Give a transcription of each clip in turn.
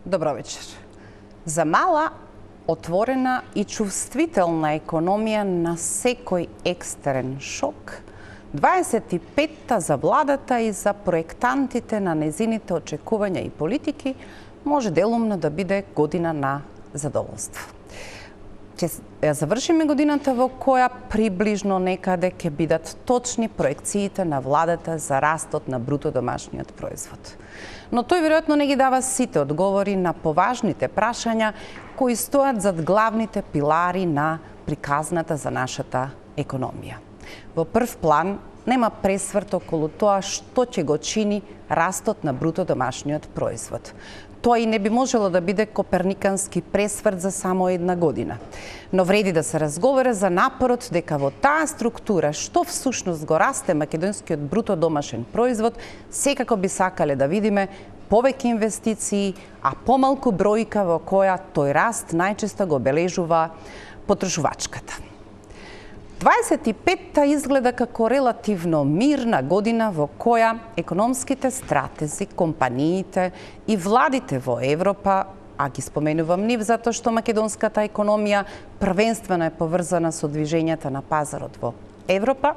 Добро вечер. За мала, отворена и чувствителна економија на секој екстерен шок, 25-та за владата и за проектантите на незините очекувања и политики може делумно да биде година на задоволство. Ќе ја завршиме годината во која приближно некаде ќе бидат точни проекциите на владата за растот на бруто домашниот производ. Но тој веројатно не ги дава сите одговори на поважните прашања кои стојат зад главните пилари на приказната за нашата економија. Во прв план нема пресврт околу тоа што ќе го чини растот на бруто домашниот производ. Тоа и не би можело да биде коперникански пресврт за само една година. Но вреди да се разговара за напорот дека во таа структура што всушност го расте македонскиот бруто домашен производ, секако би сакале да видиме повеќе инвестиции, а помалку бројка во која тој раст најчесто го обележува потрошувачката. 25-та изгледа како релативно мирна година во која економските стратези, компаниите и владите во Европа, а ги споменувам нив затоа што македонската економија првенствено е поврзана со движењата на пазарот во Европа,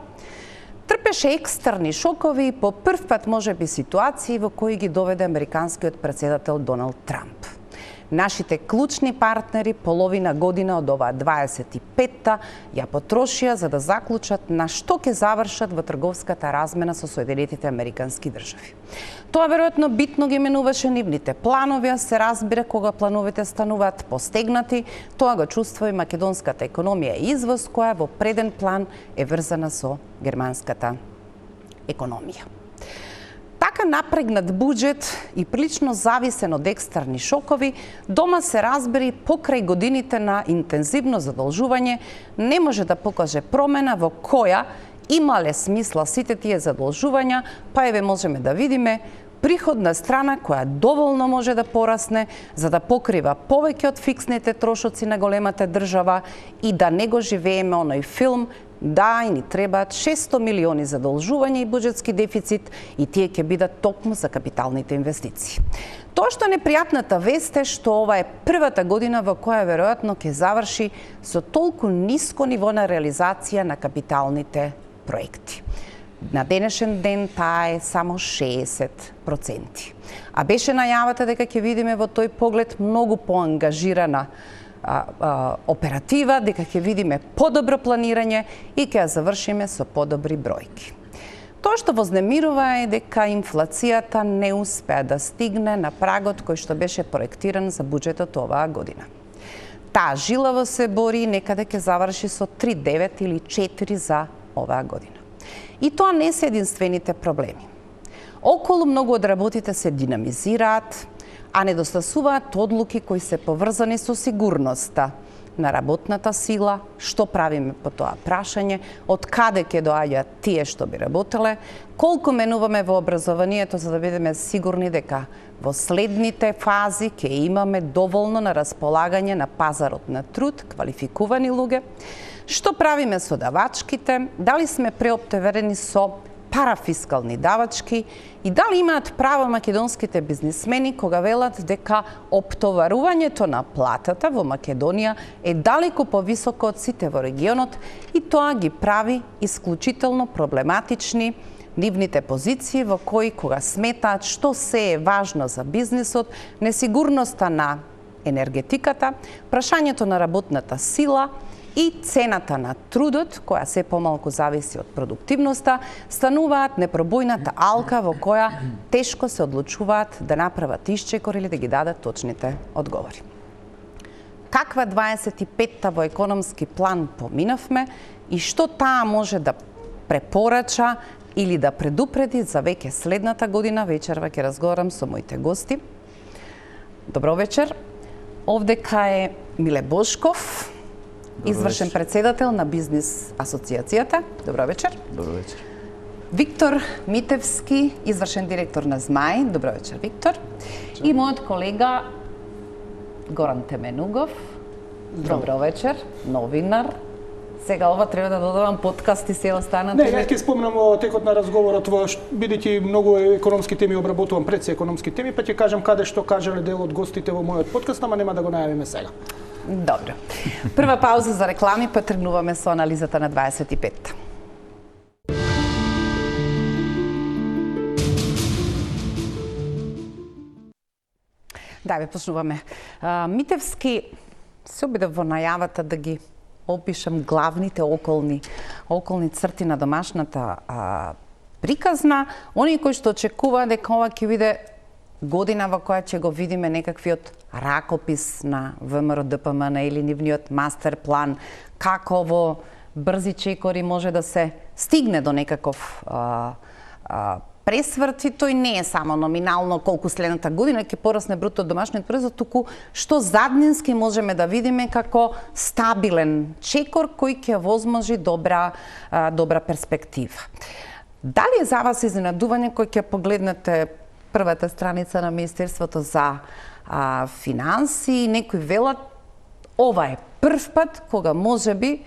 трпеше екстерни шокови и по прв пат можеби ситуации во кои ги доведе американскиот претседател Доналд Трамп. Нашите клучни партнери половина година од оваа 25-та ја потрошија за да заклучат на што ќе завршат во трговската размена со Соединетите Американски држави. Тоа веројатно битно ги менуваше нивните планови, а се разбира кога плановите стануваат постегнати, тоа го чувствува и македонската економија и извоз која во преден план е врзана со германската економија. Така напрегнат буџет и прилично зависен од екстерни шокови, дома се разбери покрај годините на интензивно задолжување не може да покаже промена во која имале смисла сите тие задолжувања, па еве можеме да видиме приходна страна која доволно може да порасне за да покрива повеќе од фиксните трошоци на големата држава и да не го живееме оној филм да и ни требаат 600 милиони задолжување и буџетски дефицит и тие ќе бидат токму за капиталните инвестиции. Тоа што непријатната вест е што ова е првата година во која веројатно ќе заврши со толку ниско ниво на реализација на капиталните проекти. На денешен ден таа е само 60%. А беше најавата дека ќе видиме во тој поглед многу поангажирана оператива, дека ќе видиме подобро планирање и ќе ја завршиме со подобри бројки. Тоа што вознемирува е дека инфлацијата не успеа да стигне на прагот кој што беше проектиран за буџетот оваа година. Таа жилаво се бори и некаде ќе заврши со 3,9 или 4 за оваа година. И тоа не се единствените проблеми. Околу многу од работите се динамизираат, а недостасуваат одлуки кои се поврзани со сигурноста на работната сила, што правиме по тоа прашање, од каде ќе доаѓаат тие што би работеле, колку менуваме во образованието за да бидеме сигурни дека во следните фази ќе имаме доволно на располагање на пазарот на труд, квалификувани луѓе, што правиме со давачките, дали сме преоптеверени со парафискални давачки и дали имаат право македонските бизнисмени кога велат дека оптоварувањето на платата во Македонија е далеку повисоко од сите во регионот и тоа ги прави исклучително проблематични нивните позиции во кои кога сметаат што се е важно за бизнисот, несигурноста на енергетиката, прашањето на работната сила и цената на трудот, која се помалку зависи од продуктивноста, стануваат непробојната алка во која тешко се одлучуваат да направат исчекор или да ги дадат точните одговори. Каква 25-та во економски план поминавме и што таа може да препорача или да предупреди за веќе следната година, вечерва ќе разговарам со моите гости. Добро вечер. Овдека е Миле Бошков, извршен председател на Бизнис асоциацијата. Добро вечер. Добро вечер. Виктор Митевски, извршен директор на ЗМАј. Добро вечер, Виктор. И мојот колега Горан Теменугов. Добро вечер, новинар, Сега ова треба да додавам подкаст и се останат. Не, ја ќе спомнам во текот на разговорот, бидејќи многу економски теми обработувам пред се економски теми, па ќе кажам каде што кажале дел од гостите во мојот подкаст, ама нема да го најавиме сега. Добро. Прва пауза за реклами, па тргнуваме со анализата на 25. Да, ве почнуваме. Митевски се обидев во најавата да ги опишам главните околни црти на домашната приказна, оние кои што очекуваат дека ова ќе биде година во која ќе го видиме некаквиот ракопис на ВМРО ДПМН или нивниот мастер план, како во брзи чекори може да се стигне до некаков пресврт, и тој не е само номинално колку следната година ќе порасне бруто домашниот производ, туку што заднински можеме да видиме како стабилен чекор кој ќе возможи добра перспектива. Дали е за вас изненадување кој ќе погледнете првата страница на Министерството за финанси, некои велат ова е прв пат кога можеби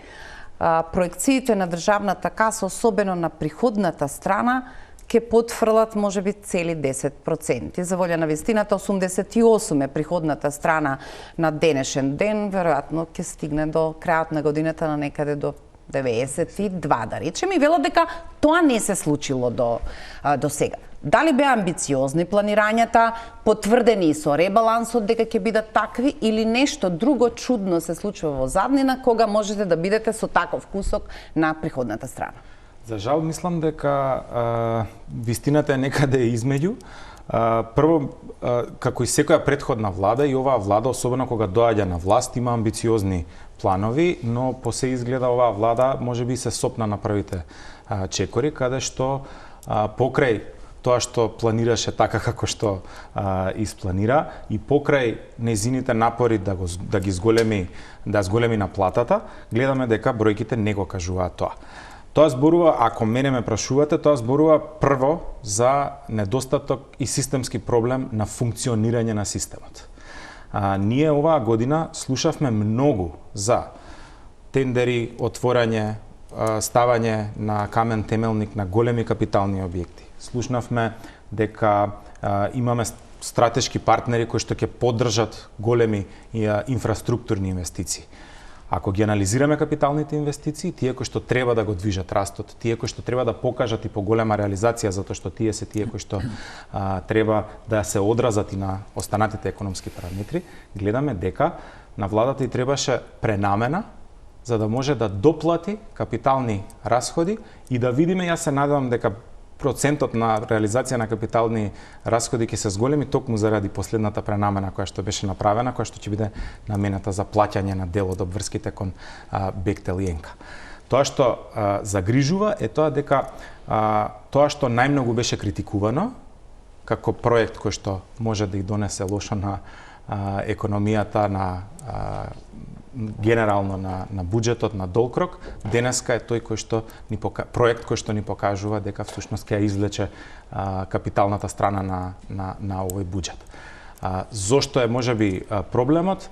проекциите на државната каса, особено на приходната страна, ќе потфрлат можеби цели 10%. За волја на вистината 88 е приходната страна на денешен ден, веројатно ќе стигне до крајот на годината на некаде до 92, да речеме, и велат дека тоа не се случило до сега. Дали беа амбициозни планирањата, потврдени со ребалансот дека ќе бидат такви, или нешто друго чудно се случува во заднина кога можете да бидете со таков кусок на приходната страна? За жал, мислам дека вистината е некаде измеѓу. Прво, како и секоја претходна влада, и оваа влада, особено кога доаѓа на власт, има амбициозни планови, но по се изгледа оваа влада можеби се сопна на првите чекори, каде што покрај тоа што планираше така како што испланира и покрај нејзините напори да зголеми наплатата, гледаме дека бројките не го кажуваат тоа. Тоа зборува, ако мене ме прашувате, тоа зборува прво за недостаток и системски проблем на функционирање на системот. Ние оваа година слушавме многу за тендери, отворање, ставање на камен темелник на големи капитални објекти. Слушнавме дека имаме стратешки партнери кои што ќе поддржат големи инфраструктурни инвестиции. Ако ги анализираме капиталните инвестиции, тие кои што треба да го движат растот, тие кои што треба да покажат и поголема реализација, затоа што тие се тие кои што треба да се одразат и на останатите економски параметри, гледаме дека на владата и требаше пренамена за да може да доплати капитални расходи и да видиме, јас се надевам дека процентот на реализација на капитални расходи ќе се зголеми токму заради последната пренамена која што беше направена, која што ќе биде намената за плаќање на дел од обврските кон Бехтел и ЕНКА. Тоа што загрижува е тоа дека тоа што најмногу беше критикувано како проект кој што може да и донесе лошо на економијата, на генерално на буџетот, на долгрок, денеска е тој кој што проект кој што ни покажува дека всушност ќе извлече капиталната страна на овој буџет. Зошто е можеби проблемот?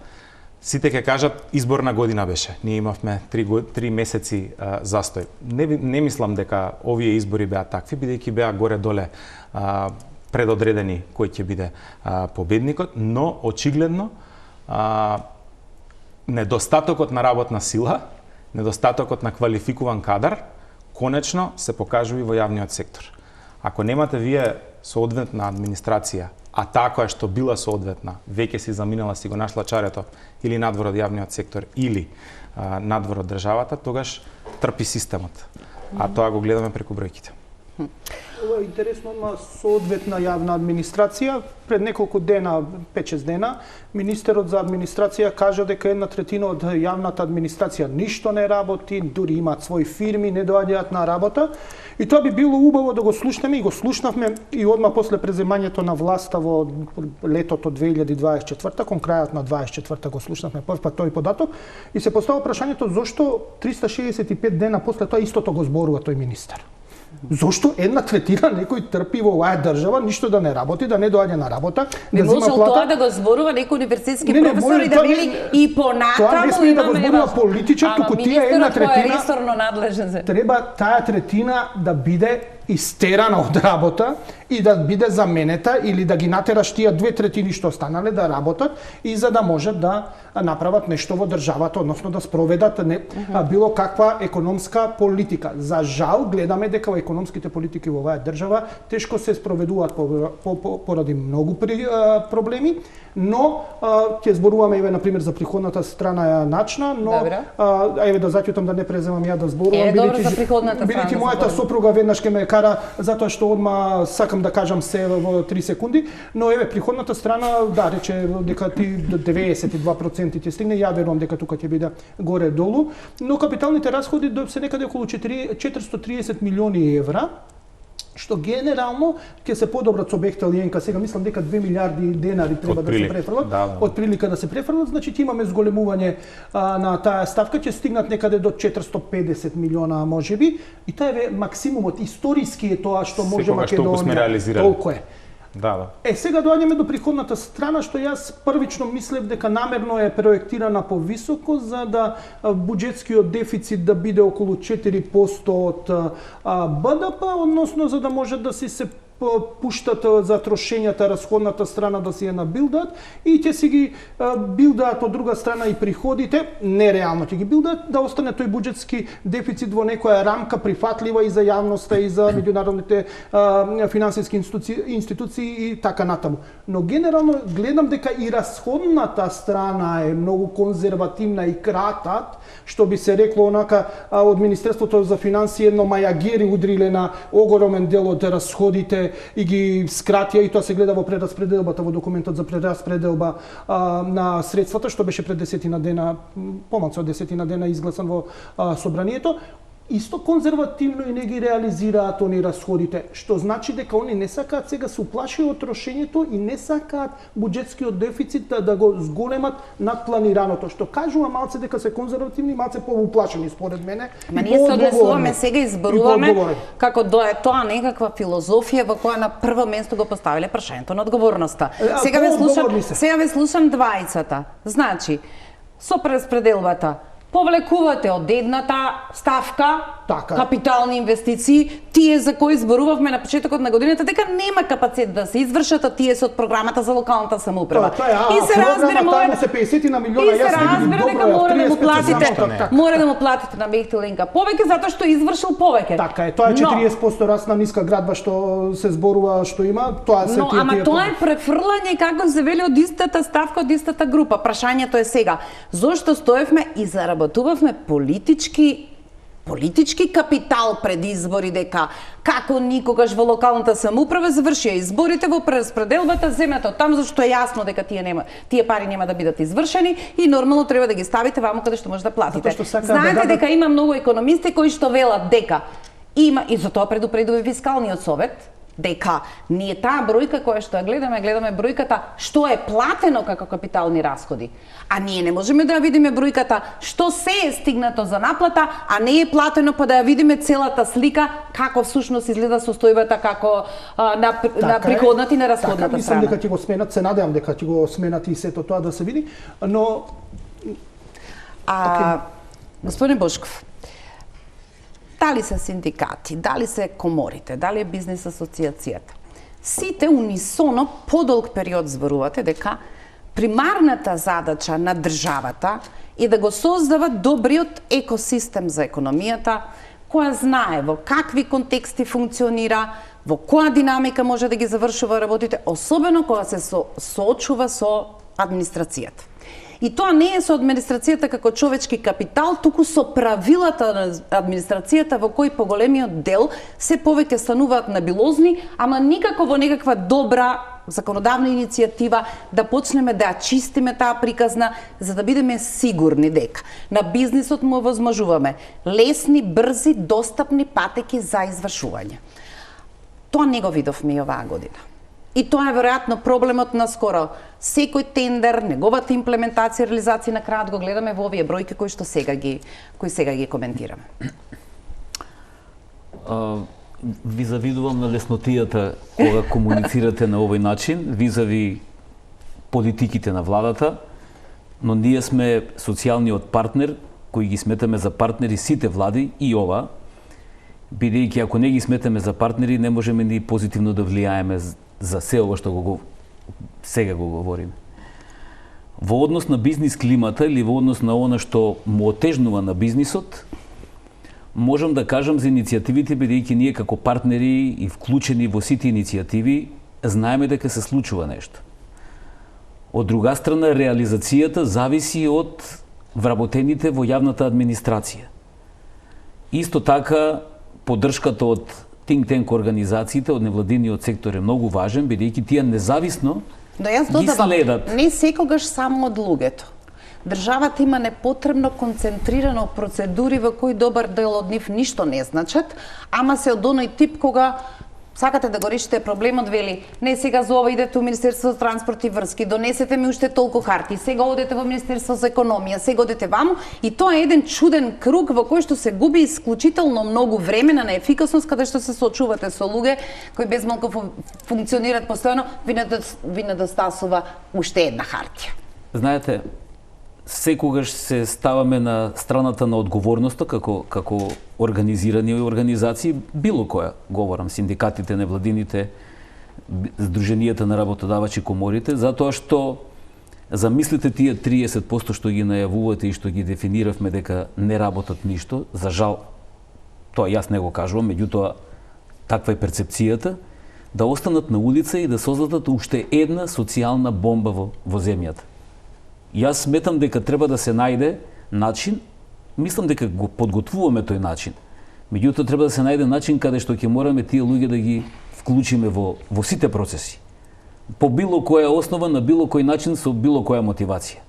Сите ќе кажат изборна година беше. Ние имавме 3 месеци застој. Не мислам дека овие избори беа такви, бидејќи беа горе-доле предодредени кој ќе биде победникот, но очигледно недостатокот на работна сила, недостатокот на квалификуван кадар, конечно се покажува и во јавниот сектор. Ако немате вие соодветна администрација, а таа која што била соодветна, веќе си заминала, си го нашла чарето, или надвор од јавниот сектор, или надвор од државата, тогаш трпи системот. А тоа го гледаме преку бројките. Ова е интересно, на соодветна јавна администрација. Пред неколку дена, 5-6 дена, министерот за администрација кажа дека 1/3 од јавната администрација ништо не работи, дури имаат своји фирми, не доаѓаат на работа. И тоа би било убаво да го слушнеме, и го слушнавме и одма после преземањето на власта во летото 2024, кон крајот на 2024 го слушнавме прв пат тој податок, и се поставува прашањето зошто 365 дена после тоа истото го зборува тој министер. Зошто една третина некој трпи во оваа држава, ништо да не работи, да не доаѓа на работа, Би да зема можел плата? тоа да го зборува некој универзитетски Не, професор и да тоа вели и понатаму тоа не смее да го имаме зборува важно. политичар, туку тие една Ама министерот кој е третина ресорно надлежен за... треба таа третина да биде истерана од работа и да биде заменета или да ги натераш тие 2/3 што останале да работат и за да може да направат нешто во државата, односно да спроведат било каква економска политика. За жал гледаме дека во економските политики во оваа држава тешко се спроведуваат поради многу проблеми, но ќе зборуваме еве на пример за приходната страна ја начна, но еве да заќутам да не преземам ја да зборувам бидејќи мојата сопруга веднаш ќе ме кара затоа што одма сакам да кажам се во 3 секунди, но еве приходната страна да рече дека ти до 92% ќе стигне, ја верувам дека тука ќе биде горе долу, но капиталните расходи се некаде околу 430 милиони евра, што генерално ќе се подобрат со Бехтел и ЕНК. Сега мислам дека 2 милиарди денари треба да се префрлат, од прилика да се префрлат, значи ќе имаме зголемување на таа ставка, ќе стигнат некаде до 450 милиона можеби, и тоа е максимумот, историски е тоа што може Македонија. Толку е. Сега доаѓаме до приходната страна, што јас првично мислев дека намерно е проектирана повисоко за да буџетскиот дефицит да биде околу 4% од БДП, односно за да може да си се пуштат за трошењата расходната страна да си ја набилдаат и ќе си ги билдаат од друга страна и приходите, нереално ќе ги билдаат, да остане тој буџетски дефицит во некоја рамка прифатлива и за јавноста и за меѓународните финансиски институции и така натаму. Но генерално гледам дека и расходната страна е многу конзервативна и кратат, што би се рекло онака од Министерството за финансии едно мајагери удриле на огромен дел од расходите и ги скратија, и тоа се гледа во прераспределбата, во документот за прераспределба на средствата, што беше пред 10 дена, помалку од 10 дена изгласан во собранието. Исто конзервативно и не ги реализираат они расходите, што значи дека они не сакаат сега се уплаши од трошењето и не сакаат буџетскиот дефицит да го зголемат над планираното, што кажува малце дека се конзервативни, малце поуплашени според мене. Ма ние се однесуваме сега и зборуваме како да е тоа некаква филозофија во која на прво место го поставиле прашањето на одговорноста. Сега ве слушам двајцата. Значи, со прераспределбата повлекувате од едната ставка, капитални инвестиции, тие за кои зборувавме на почетокот на годината, дека нема капацитет да се извршат, а тие се од програмата за локалната самоуправа. И се разбира, се 50 на милиона, дека мора да му платите на Бехтел и ЕНК повеќе затоа што извршил повеќе. Така е, тоа е 40% раст на ниска градба што се зборува што има, тоа се тие. Ама тоа е префрлање, како се вели, од истата ставка, од истата група. Прашањето е сега, зошто стоевме и заработувавме политички капитал пред избори, дека како никогаш во локалната самоуправа завршија изборите, во прераспределбата земете од таму зашто е јасно дека тие пари нема да бидат извршени и нормално треба да ги ставите ваму каде што може да платите. Знаете дека има многу економисти кои што велат дека има, и за тоа предупредува Фискалниот совет, дека ние таа бројка која што ја гледаме бројката што е платено како капитални расходи. А ние не можеме да ја видиме бројката што се е стигнато за наплата, а не е платено, па да ја видиме целата слика како всушност изгледа состојбата како на приходната и на расходната страна. Мислам дека ќе го сменат, се надевам дека ќе го сменат и сето тоа да се види, но Господин Бошков, дали се синдикати, дали се коморите, дали е бизнес асоциацијата, сите унисоно подолг период зборувате дека примарната задача на државата е да го создава добриот екосистем за економијата, која знае во какви контексти функционира, во која динамика може да ги завршува работите, особено кога се соочува со администрацијата. И тоа не е со администрацијата како човечки капитал, туку со правилата на администрацијата во кои поголемиот дел се повеќе стануваат набилозни, ама никако во некаква добра законодавна иницијатива да почнеме да ја чистиме таа приказна, за да бидеме сигурни дека на бизнисот му овозможуваме лесни, брзи, достапни патеки за извршување. Тоа не го видовме и оваа година. И тоа е веројатно проблемот на скоро секој тендер, неговата имплементација, реализација, на крајот го гледаме во овие бројки кои сега ги коментираме. ви завидувам на леснотијата кога комуницирате на овој начин, визави политиките на владата, но ние сме социјалниот партнер, кои ги сметаме за партнери сите влади и ова, бидејќи ако не ги сметаме за партнери, не можеме ни позитивно да влијаеме за се ова што сега го говориме. Во однос на бизнис климата или во однос на она што му отежнува на бизнисот, можам да кажам за иницијативите, бидејќи ние како партнери и вклучени во сите иницијативи, знаеме дека се случува нешто. Од друга страна, реализацијата зависи од вработените во јавната администрација. Исто така, поддршката од think tank организациите, од невладиниот сектор е многу важен, бидејќи тие независно ги следат. Не секогаш само од луѓето. Државата има непотребно концентрирано процедури во кои добар дел од нив ништо не значат, ама се од оној тип кога сакате да го решите проблемот, вели, не сега за ова идете во Министерство за транспорт и врски, донесете ми уште толку харти, сега одете во Министерство за економија, сега одете ваму, и тоа е еден чуден круг во кој што се губи исклучително многу време на неефикасност, каде што се соочувате со луѓе кои безмалку функционираат постојано, ви недостасува уште една хартија. Знаете, секогаш се ставаме на страната на одговорноста како организирани организации, било која, говорам, синдикатите, невладините, здруженијата на работодавачи, коморите, затоа што замислите тие 30% што ги најавувате и што ги дефиниравме дека не работат ништо, за жал, тоа јас не го кажувам, меѓутоа таква е перцепцијата, да останат на улица и да создадат уште една социјална бомба во земјата. Јас сметам дека треба да се најде начин, мислам дека го подготвуваме тој начин. Меѓутоа треба да се најде начин каде што ќе мораме тие луѓе да ги вклучиме во сите процеси. По било која основа, на било кој начин, со било која мотивација.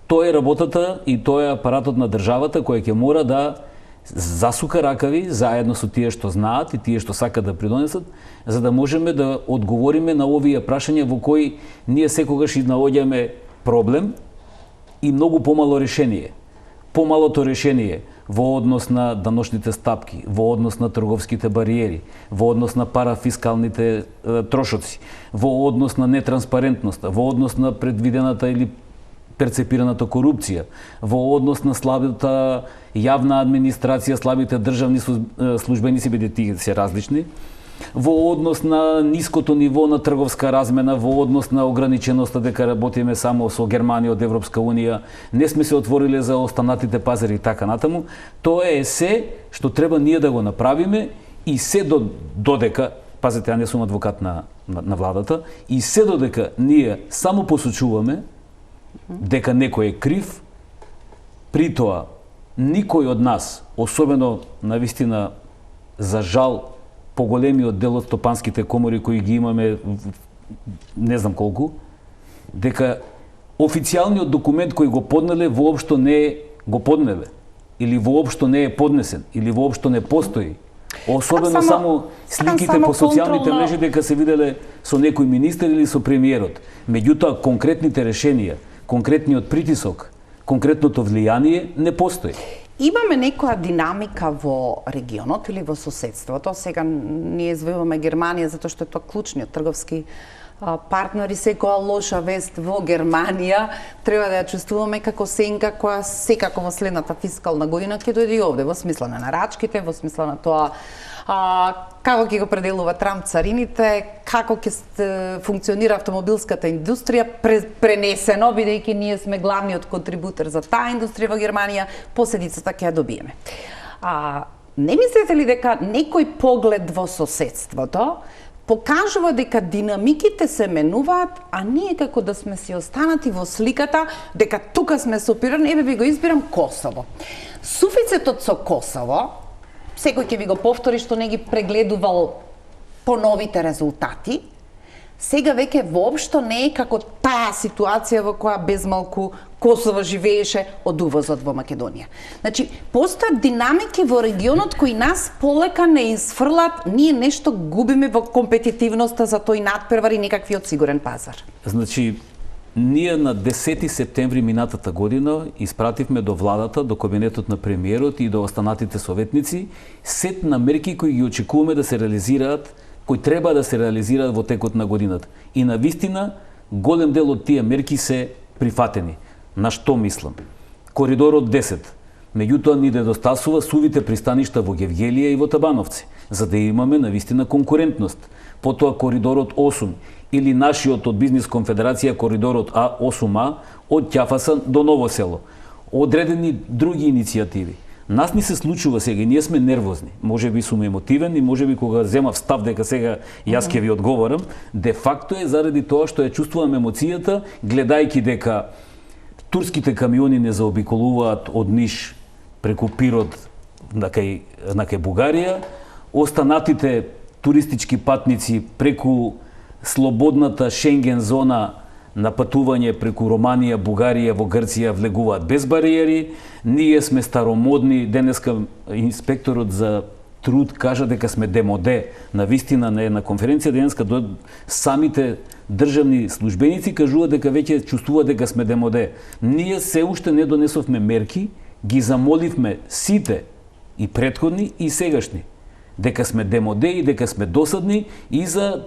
Тоа е работата и тоа е апаратот на државата која ќе мора да засука ракави заедно со тие што знаат и тие што сакат да придонесат, за да можеме да одговориме на овие прашања во кои ние секогаш наоѓаме проблем и многу помало решение. Помалото решение во однос на даночните стапки, во однос на трговските бариери, во однос на парафискалните трошоци, во однос на нетранспарентноста, во однос на предвидената или перцепираната корупција, во однос на слабата јавна администрација, слабите државни службеници, бидејќи тие се различни, во однос на ниското ниво на трговска размена, во однос на ограниченоста дека работиме само со Германија од Европска Унија, не сме се отвориле за останатите пазари и така натаму, тоа е се што треба ние да го направиме и се додека, пазете, ја не сум адвокат на владата, и се додека ние само посочуваме дека некој е крив, при тоа никој од нас, особено навистина за жал поголемиот дел од стопанските комори кои ги имаме, не знам колку, дека официјалниот документ кој го поднеле воопшто не го поднеле, или воопшто не е поднесен, или воопшто не постои. Особено само сликите по социјалните мрежи дека се виделе со некој министер или со премиерот. Меѓутоа, конкретните решенија, конкретниот притисок, конкретното влијание не постои. Имаме некоја динамика во регионот или во соседството. Сега ние извојуваме Германија затоа што е тоа клучниот трговски партнер и секоја лоша вест во Германија треба да ја чувствуваме како сенка која секако во следната фискална година ќе дојде и овде, во смисла на нарачките, во смисла на тоа како ќе го пределува Трамп царините, како ќе функционира автомобилската индустрија, пренесено, бидејќи ние сме главниот контрибутор за таа индустрија во Германија, последицата ќе ја добиеме. Не мислите ли дека некој поглед во соседството покажува дека динамиките се менуваат, а ние како да сме си останати во сликата, дека тука сме сопирани, еве ви го избирам Косово. Суфицитот со Косово, секој ќе ви го повтори што не ги прегледувал по новите резултати, сега веќе воопшто не е како таа ситуација во која безмалку Косово живееше од увозот во Македонија. Значи, постојат динамики во регионот кои нас полека не изфрлат, ние нешто губиме во компетитивноста за тој надпревар и некаквиот сигурен пазар. Значи, Ние на 10 септември минатата година испративме до владата, до кабинетот на премиерот и до останатите советници сет на мерки кои ги очекуваме да се реализираат, кои треба да се реализираат во текот на годината. И на вистина голем дел од тие мерки се прифатени. На што мислам? Коридорот 10. Меѓутоа ни недостасува сувите пристаништа во Гевгелија и во Табановци, за да имаме навистина конкурентност. Потоа коридорот 8 или нашиот од Бизнис конфедерација коридорот А8А од Ќафаса до Ново село. Одредени други иницијативи. Нас ни се случува сега, ние сме нервозни. Може би сум емотивен и може би кога земав став дека сега јас ќе ви одговорам, де факто е заради тоа што ја чувствувам емоцијата, гледајќи дека турските камиони не заобиколуваат од Ниш преку Пирот на кај Бугарија, останатите туристички патници преку слободната Шенген зона на патување преку Романија, Бугарија во Грција влегуваат без бариери. Ние сме старомодни. Денеска инспекторот за труд кажа дека сме демоде. На вистина на една конференција денеска самите државни службеници кажуваат дека веќе чувствуваат дека сме демоде. Ние се уште не донесовме мерки, ги замоливме сите и претходни и сегашни дека сме демоде и дека сме досадни и за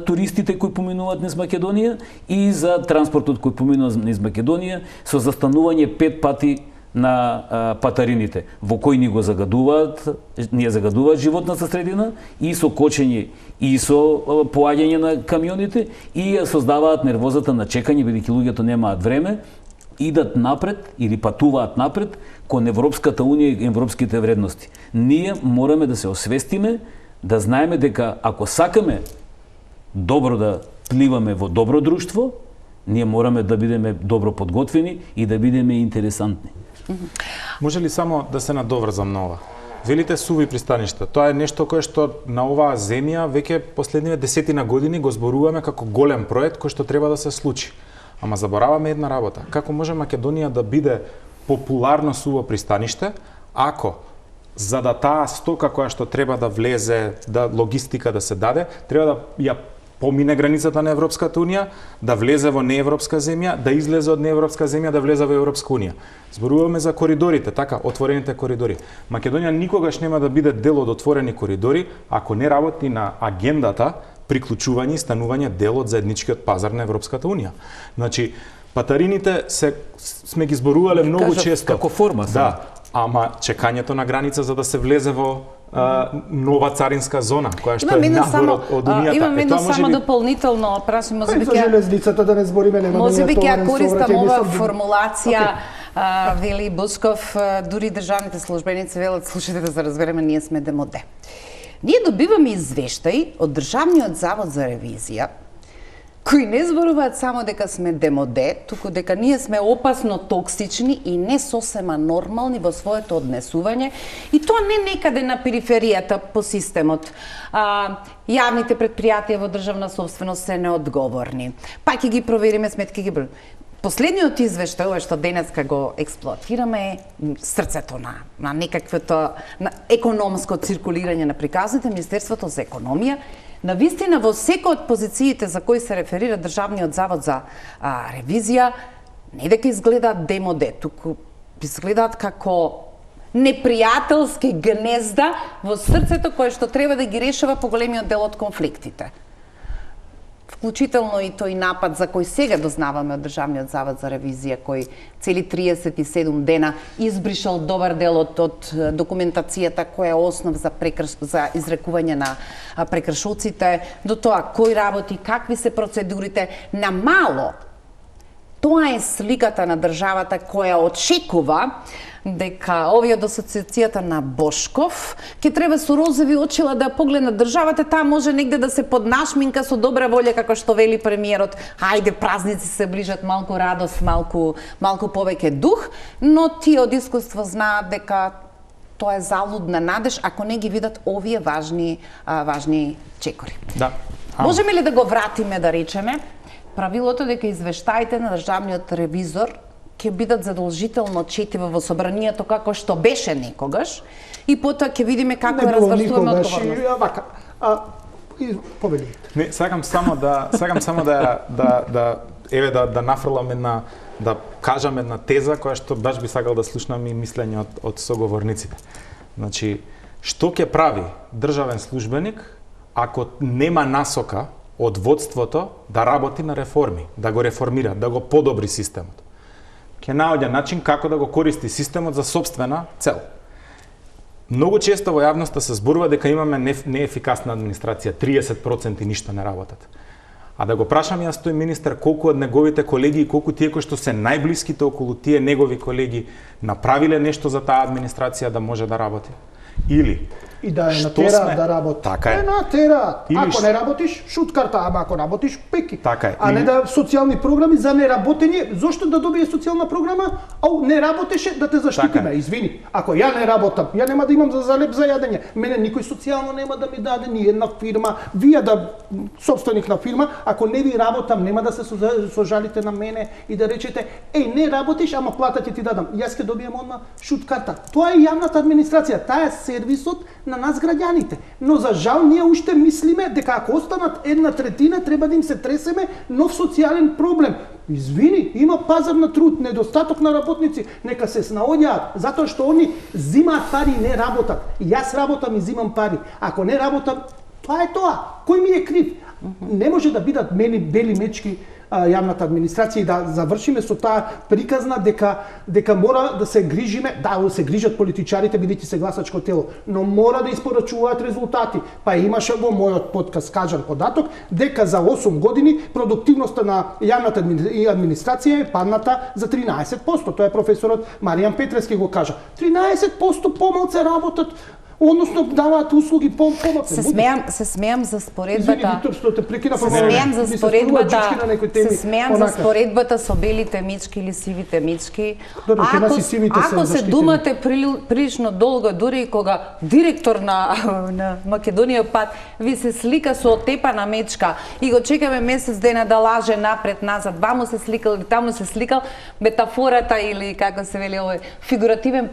туристите кои поминуваат низ Македонија и за транспортот кој поминува низ Македонија со застанување 5 пати на патарините, во кои ни загадуваат животната средина и со кочење и со поаѓање на камионите и ја создаваат нервозата на чекање, бидејќи луѓето немаат време, идат напред или патуваат напред кон Европската унија и европските вредности. Ние мораме да се освестиме, да знаеме дека ако сакаме добро да пливаме во добро друштво, ние мораме да бидеме добро подготвени и да бидеме интересантни. Може ли само да се надоврзам на ова? Велите суви пристаништа. Тоа е нешто кое што на оваа земја веќе последниве 10 години го зборуваме како голем проект кој што треба да се случи. Ама забораваме една работа. Како може Македонија да биде популарно суво пристаниште, ако за да таа стока која што треба да влезе, да логистика да се даде, треба да ја помине границата на Европската унија, да влезе во неевропска земја, да излезе од неевропска земја, да влезе во Европска унија. Зборуваме за коридорите, така, отворените коридори. Македонија никогаш нема да биде дел од отворени коридори ако не работи на агендата приклучување и станување дел од заедничкиот пазар на Европската унија. Значи, патарините сме ги зборувале многу често. Како форма. Да, ама чекањето на граница за да се влезе во нова царинска зона, која што е надвор од унијата. Имам едно само дополнително прашање, можеби ќе железницата да не збориме, нема. Можеби ќе користам ова формулација, вели Бусков, дури државните службеници велат, слушате да се разбереме, ние сме демоде. Ние добиваме извештаи од Државниот завод за ревизија, кои не зборуваат само дека сме демоде, туку дека ние сме опасно токсични и не сосема нормални во своето однесување, и тоа не некаде на периферијата по системот. Јавните предпријатија во државна собственост се неодговорни. Па ќе ги провериме сметки, ги Последниот извештај, ова што денеска го експлоатираме, е срцето на некаквото на економско циркулирање на приказните. Министерството за економија навистина во секој од позициите за кои се реферира Државниот завод за ревизија, не дека изгледаат демоде, туку изгледаат како непријателски гнезда во срцето кое што треба да ги решава поголемиот дел од конфликтите. Вклучително и тој напад за кој сега дознаваме од Државниот завод за ревизија, кој цели 37 дена избришал добар дел од документацијата која е основ за изрекување на прекршоците, до тоа кој работи, какви се процедурите, на мало. Тоа е сликата на државата која очекува дека овие од асоциацијата на Бошков ќе треба со розови очила да погледнат државата, таа може негде да се поднашминка со добра волја, како што вели премиерот. Хајде, празници се ближат, малку радост, малку повеќе дух, но тие од искуство знаат дека тоа е залудна надеж ако не ги видат овие важни чекори. Да. Можеме ли да го вратиме, да речеме, правилото дека извештаите на државниот ревизор ќе бидат задолжително четиви во собранието како што беше некогаш, и потоа ќе видиме како ја развршуваме одговорност. Повели. Не, сакам само да еве да нафрлам да кажам една теза која што баш би сакал да слушнам и мислење од соговорниците. Значи, што ќе прави државен службеник ако нема насока од водството да работи на реформи, да го реформира, да го подобри системот? Ќе наоѓа начин како да го користи системот за сопствена цел. Многу често во јавноста се зборува дека имаме неефикасна администрација, 30% ништо не работат. А да го прашам јас тој министер колку од неговите колеги и колку тие кои што се најблиските околу тие негови колеги направиле нешто за таа администрација да може да работи? Или и да е натера да работи. Така е. Натера. Ако не работиш, шут карта, ама ако работиш, пеки. Така е. А не да социјални програми за неработење. Зошто да добие социјална програма, а не работеше да те заштитиме? Така. Извини, ако ја не работам, ја нема да имам за леп за јадење. Мене никој социјално нема да ми даде ни една фирма. Вие да сопственик на фирма, ако не ви работам, нема да се сожалите на мене и да речете, еј, не работиш, ама плата ќе ти дадам. Јас ќе добијам одма шут карта. Тоа е јавната администрација, таа е сервисот на нас граѓаните. Но за жал ние уште мислиме дека ако останат една третина треба да им се тресеме нов социјален проблем. Извини, има пазар на труд, недостаток на работници, нека се снаоѓаат, затоа што они зимаат пари и не работат. И јас работам и зимам пари. Ако не работам, тоа е тоа. Кој ми е крив? Не може да бидат бели мечки јавната администрација и да завршиме со таа приказна дека мора да се грижиме, да се грижат политичарите бидејќи се гласачко тело, но мора да испорачуваат резултати. Па имаше во мојот подкаст кажан податок дека за 8 години продуктивноста на јавната администрација е падната за 13%. Тоа е професорот Маријан Петрески го кажа. 13% помалце работат, односно даваат услуги помалку. Се смеам за споредбата. Се смеам за споредбата со белите мечки или сивите мечки. Ако се думате прилично долго, дури и кога директор на Македонија пат ви се слика со отепана мечка и го чекаме месец дена да лаже напред назад, ваму се сликал или таму се сликал, метафората или како се вели овој фигуративен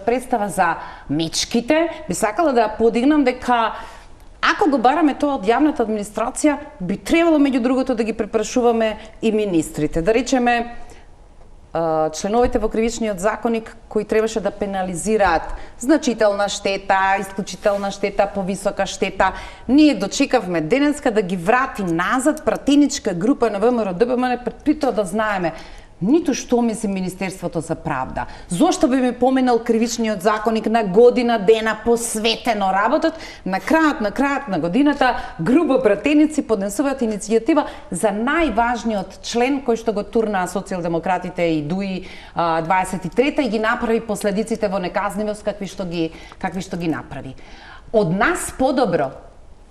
представа за мечки, би сакала да подигнам дека ако го бараме тоа од јавната администрација, би требало меѓу другото да ги препрашуваме и министрите. Да речеме, членовите во кривичниот законник кои требаше да пенализираат значителна штета, исклучителна штета, повисока штета. Ние дочекавме денеска да ги врати назад пратеничка група на ВМРО-ДПМН, при тоа да знаеме ниту што мисли Министерството за правда. Зошто би ми поменал кривичниот законник на година дена посветено работат, на крајот на годината група пратеници поднесуваат иницијатива за најважниот член кој што го турнаа социјалдемократите и ДУИ 23-та и ги направи последиците во неказнивост какви што ги направи. Од нас подобро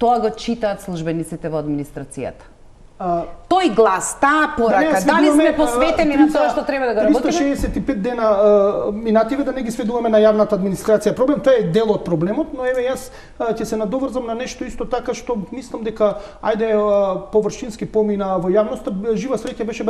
тоа го читаат службениците во администрацијата. Тој глас, таа порака, дали сме посветени на тоа што треба да го работиме? 365 дена минативе да не ги сведуваме на јавната администрација. Проблем, тоа е дел од проблемот, но еве јас ќе се надоврзам на нешто исто така што мислам дека ајде површински помина во јавноста, жива среќа беше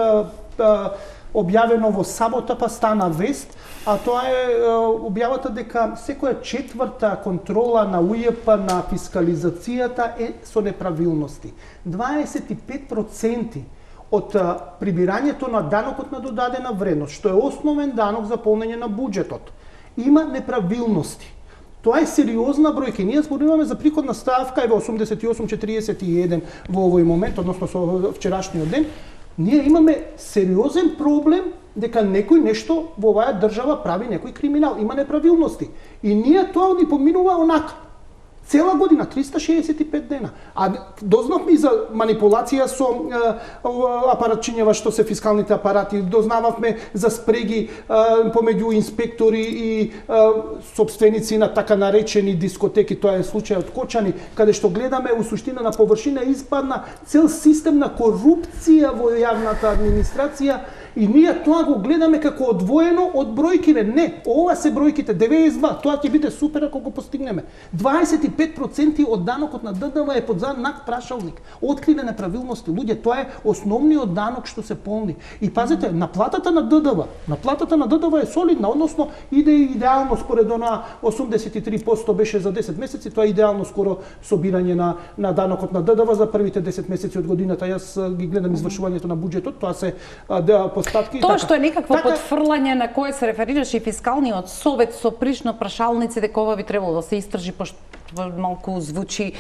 објавено во сабота, па стана вест, а тоа е објавата дека секоја четврта контрола на УЈП на фискализацијата е со неправилности. 25% од прибирањето на данокот на додадена вредност, што е основен данок за полнење на буџетот, има неправилности. Тоа е сериозна бројка. Ние зборуваме за приходна ставка е во 88,41 во овој момент, односно со вчерашниот ден. Ние имаме сериозен проблем дека некој нешто во оваа држава прави некој криминал, има неправилности. И ние тоа ни поминува онака. Цела година, 365 дена. А дознавме и за манипулација со апаратчињева што се фискалните апарати, дознававме за спреги помеѓу инспектори и сопственици на така наречени дискотеки, тоа е случајот Кочани, каде што гледаме у суштина на површина испадна цел систем на корупција во јавната администрација. И ние тоа го гледаме како одвоено од бројките. Не, ова се бројките 92, тоа ќе биде супер ако го постигнеме. 25% 25% од данокот на ДДВ е под знак прашалник. Откриве неправилности, луѓе, тоа е основниот данок што се полни. И пазете, наплатата на ДДВ е солидна, односно иде идеално според она 83% беше за 10 месеци, тоа е идеално скоро собирање на данокот на ДДВ за првите 10 месеци од годината. Јас ги гледам извршувањето на буџетот, тоа се постатки. Тоа што е некакво потфрлање на кое се реферираше и фискалниот совет со прилично прашалници дека ова би требало да се истражи, пошто малку звучи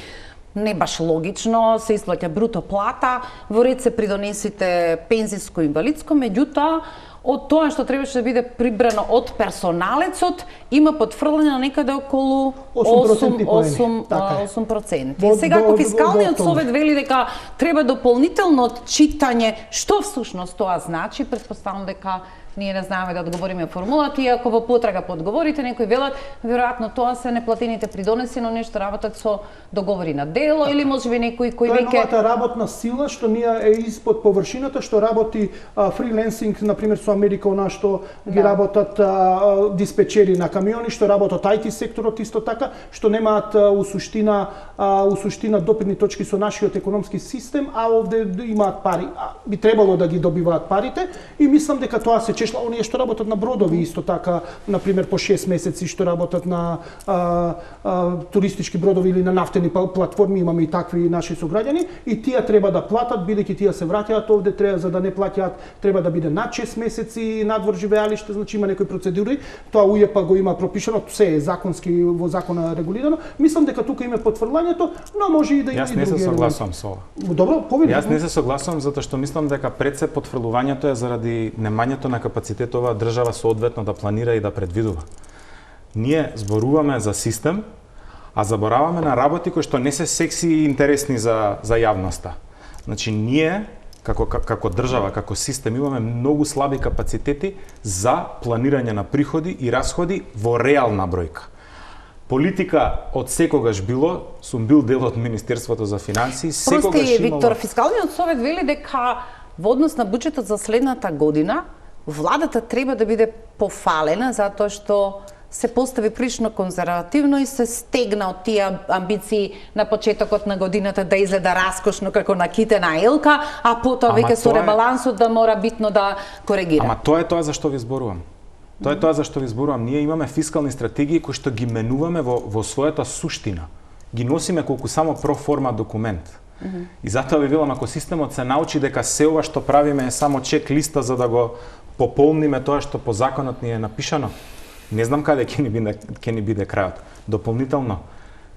не баш логично, се исплаќа бруто плата, во ред се придонесите пензиско и инвалидско, меѓутоа од тоа што требаше да биде прибрано од персоналецот, има потфрлање на некаде околу 8%. Сега, ако фискалниот совет вели дека треба дополнително читање, што всушност тоа значи, претпоставам дека ние не знаеме да одговориме формулата, и ако во потрага подговорите, некои велат, веројатно тоа се неплатените придонеси, но нешто работат со договори на дело, или можеби некои кои веќе... Тоа е новата работна сила, што ние е испод површината, што работи фриленсинг, например, со Америка, она што ги работат диспечери на камиони, што работат IT секторот исто така, што немаат у суштина допирни точки со нашиот економски систем, а овде имаат пари. Би требало да ги добиваат парите, и мислам дека тоа се оние што работат на бродови исто така, например по 6 месеци, што работат на туристички бродови или на нафтени платформи, имаме и такви наши сограѓани, и тие треба да платат, бидејќи тие се враќаат овде, треба, за да не плаќаат, треба да биде над 6 месеци надвор живеалиште, значи има некои процедури, тоа УЈП го има пропишано, се е законски во закона регулирано. Мислам дека тука има потврлањето, но може и да има и други. Јас не се согласувам со ова. Добро, повеќе. Јас не се согласувам затоа што мислам дека пред се потврлувањето е заради немањето на капацитет оваа држава соодветно да планира и да предвидува. Ние зборуваме за систем, а забораваме на работи кои што не се секси и интересни за јавноста. Значи ние како држава, како систем имаме многу слаби капацитети за планирање на приходи и расходи во реална бројка. Политика од секогаш било, сум бил дел од Министерството за финансии, секогаш имало... Виктор, фискалниот совет вели дека во однос на буџетот за следната година владата треба да биде пофалена затоа што се постави прилично конзервативно и се стегна од тие амбиции на почетокот на годината да изгледа раскошно како накитена елка, а потоа веќе со ребалансот да мора битно да коригира. Ама тоа е тоа за што ви зборувам. Тоа е тоа за што ви зборувам. Ние имаме фискални стратегии кои што ги менуваме во својата суштина. Ги носиме колку само проформа документ. И затоа ви велам, ако системот се научи дека се ова што правиме е само чек листа за да го пополниме тоа што по законот ни е напишано, не знам каде ќе ни биде крајот. Дополнително,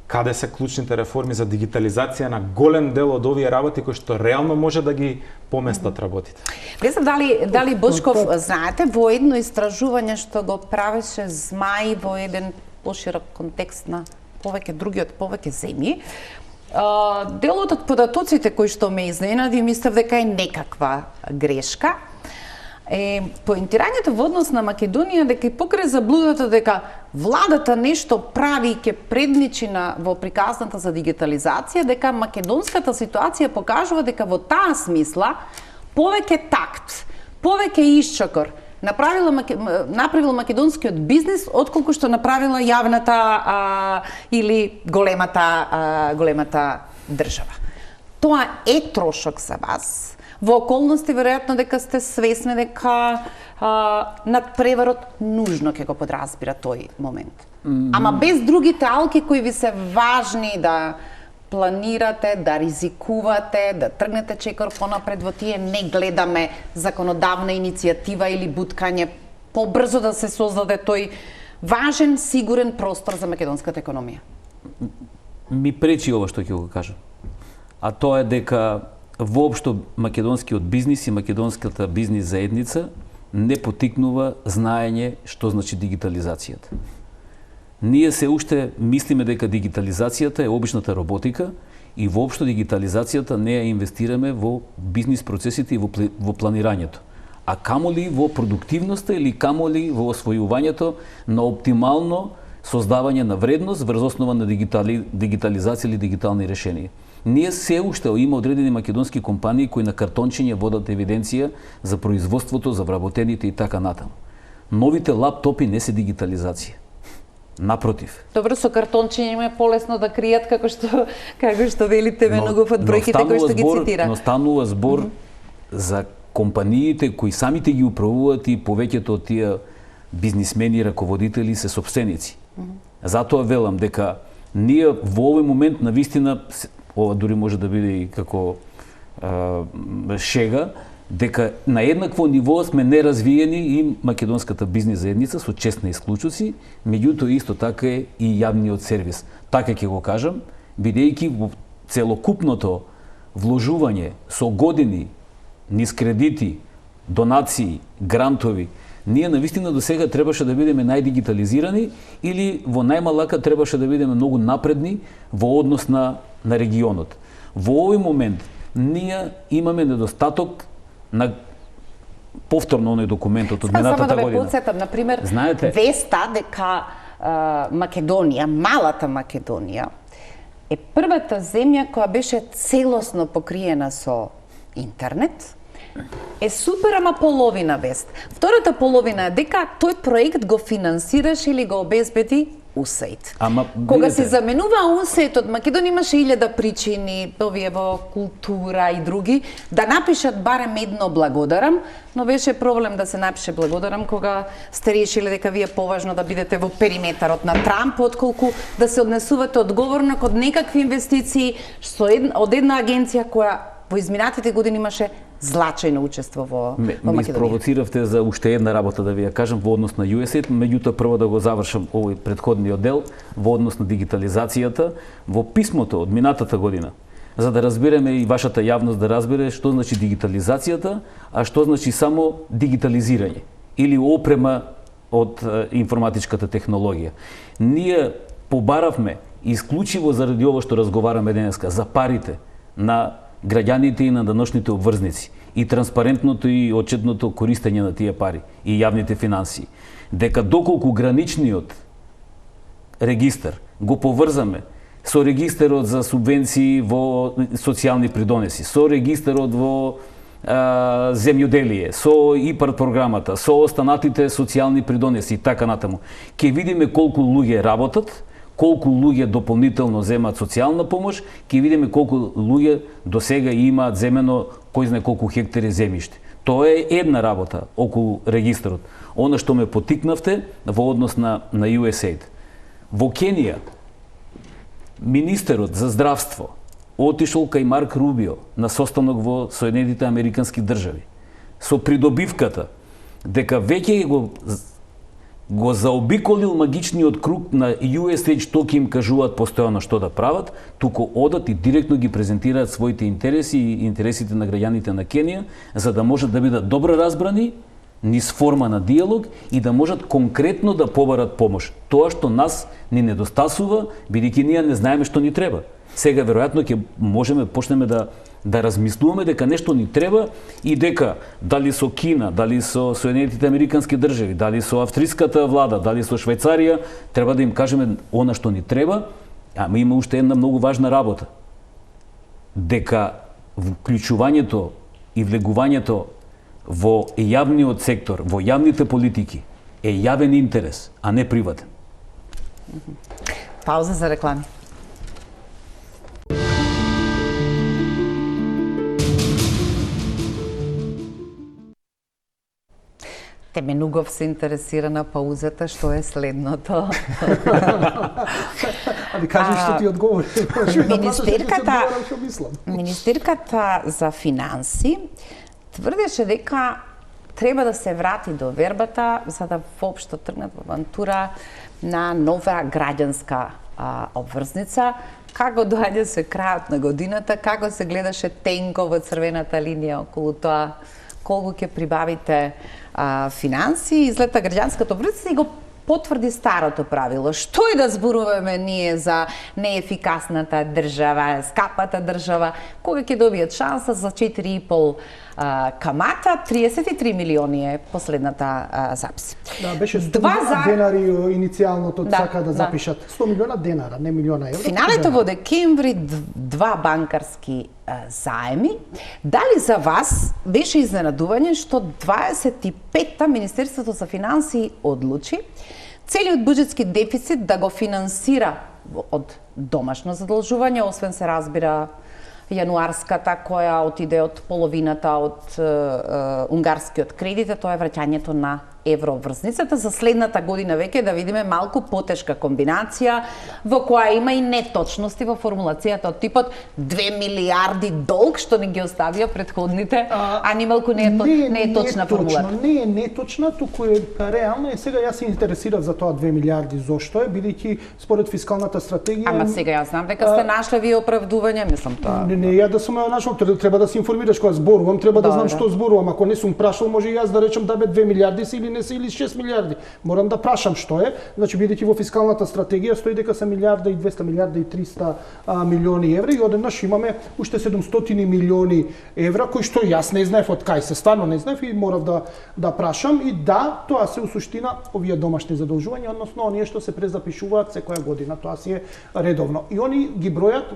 каде се клучните реформи за дигитализација на голем дел од овие работи кои што реално може да ги поместат работите. Не знам дали Бошков, знаете, во едно истражување што го правеше Змај во еден поширок контекст на повеќе земји, делот од податоците кои што ме изненади, мислев дека е некаква грешка. Поентирањето во однос на Македонија дека и покрај заблудата дека владата нешто прави и ќе предничи во приказната за дигитализација, дека македонската ситуација покажува дека во таа смисла повеќе такт, повеќе исчакор направил македонскиот бизнис отколку што направила јавната или големата држава. Тоа е трошок за вас. Во околности, веројатно, дека сте свесни дека надпреварот нужно ќе го подразбира тој момент. Ама без другите алки кои ви се важни да планирате, да ризикувате, да тргнете чекор понапред во тие, не гледаме законодавна иницијатива или буткање побрзо да се создаде тој важен, сигурен простор за македонската економија. Ми пречи ова што ќе го кажам. А тоа е дека воопшто македонскиот бизнис и македонската бизнис заедница не потикнува знаење што значи дигитализацијата. Ние се уште мислиме дека дигитализацијата е обичната роботика и воопшто дигитализацијата не ја инвестираме во бизнис процесите и во планирањето, а камоли во продуктивноста или камоли во освојувањето на оптимално создавање на вредност врз основа на дигитализација или дигитални решенија. Ние се уште има одредени македонски компании кои на картончиња водат евиденција за производството, за вработените и така натаму. Новите лаптопи не се дигитализација. Напротив. Добро, со картончиња им е полесно да кријат како што велите многу од бројките кои што ги цитира. Но станува збор за компаниите кои самите ги управуваат и повеќето од тие бизнисмени и раководители се сопственици. Затоа велам дека ние во овој момент навистина, ова дури може да биде и како шега, дека на еднакво ниво сме неразвиени и македонската бизнис заедница со честни исклучоци, меѓутоа исто така е и јавниот сервис. Така ќе го кажам, бидејќи во целокупното вложување со години низ кредити, донации, грантови, ние навистина до сега требаше да бидеме најдигитализирани или во најмалака требаше да бидеме многу напредни во однос на регионот. Во овој момент ние имаме недостаток на повторно оној документот од минатата година. Само да ве подсетам, например, знаете, веста дека Македонија, малата Македонија, е првата земја која беше целосно покриена со интернет, е супер, ама половина вест. Втората половина е дека тој проект го финансираше или го обезбеди УСАИД. Кога се заменува УСАИД од Македонија, имаше 1000 причини, овие во култура и други, да напишат барем едно благодарам, но беше проблем да се напише благодарам кога сте решили дека ви е поважно да бидете во периметарот на Трамп, отколку да се однесувате одговорно од некакви инвестиции од една агенција која во изминатите години имаше злачајно учество во Македонија. Ме испровоциравте за уште една работа да ви ја кажам во однос на USAID, меѓутоа прво да го завршам овој претходниот дел во однос на дигитализацијата. Во писмото од минатата година, за да разбереме и вашата јавност да разбере што значи дигитализацијата, а што значи само дигитализирање или опрема од информатичката технологија. Ние побаравме исклучиво заради ова што разговараме денеска за парите на граѓаните и на даношните обврзници и транспарентното и отчетното користење на тие пари и јавните финансии, дека доколку граничниот регистар го поврзаме со регистарот за субвенции во социјални придонеси, со регистарот во земјоделие, со ИПАРД програмата, со останатите социјални придонеси и така натаму, ќе видиме колку луѓе работат, колку луѓе дополнително земаат социјална помош, ќе видиме колку луѓе до сега имаат земено кој знае колку хектари земјиште. Тоа е една работа околу регистарот. Она што ме потикнавте во однос на USAID. Во Кенија, министерот за здравство отишол кај Марк Рубио на состанок во Соединетите Американски држави со придобивката дека веќе го заобиколил магичниот круг на USAID што ќе им кажуваат постојано што да прават, туку одат и директно ги презентираат своите интереси и интересите на граѓаните на Кенија, за да можат да бидат добро разбрани низ форма на диалог и да можат конкретно да побарат помош. Тоа што нас ни недостасува, бидејќи ние не знаеме што ни треба. Сега веројатно ќе можеме почнеме да размислуваме дека нешто ни треба и дека дали со Кина, дали со Соединетите Американски држави, дали со австриската влада, дали со Швајцарија, треба да им кажеме она што ни треба, ама има уште една многу важна работа. Дека вклучувањето и влегувањето во јавниот сектор, во јавните политики е јавен интерес, а не приватен. Пауза за реклами. Теменугов се интересира на паузата, што е следното. Али кажи што ти одговори. Министерката за финанси тврдеше дека треба да се врати до вербата за да воопшто тргнат во авантура на нова граѓанска обврзница. Како доаѓа се крајот на годината, како се гледаше тенко во црвената линија околу тоа колку ќе прибавите финанси, излета граѓанската обврзница и го потврди старото правило. Што и да зборуваме ние за неефикасната држава, скапата држава, кога ќе добијат шанса за 4,5 камата, 33 милиони е последната запис. Да, беше 100 милиона денари иницијалното сака да запишат. 100 милиона денара, не милиона евро. Финалето во декември 2 банкарски заеми. Дали за вас беше изненадување што 25-та Министерството за финансии одлучи целиот буџетски дефицит да го финансира од домашно задолжување, освен се разбира јануарската која отиде од половината од унгарскиот кредит, тоа е враќањето на евроврзницата. За следната година веќе да видиме малку потешка комбинација во која има и неточности во формулацијата од типот 2 милиарди долг што не ги оставија претходните, а ни малку не е точна формулата. Не е неточна, туку е реална. И сега јас се интересирав за тоа 2 милиарди. Зошто е? Бидејќи според фискалната стратегија. Ама сега јас знам дека сте нашле вие оправдување, мислам тоа. Не, ја да сум нашол, треба да се информираш кога зборувам, треба да знам што зборувам. Ако не сум прашал, може и јас да речам да бе 2 милиарди се или не се, или 6 милиарди. Морам да прашам што е. Значи, бидејќи во фискалната стратегија стои дека се милиарда и 200, милиарда и 300 милиони евра и одеднаш имаме уште 700 милиони евра, кои што јас не знаев од кај се, стварно не знаев и морав да прашам. И да, тоа се усуштина овие домашни задолжувања, односно оние што се презапишуваат секоја година, тоа си е редовно. И они ги бројат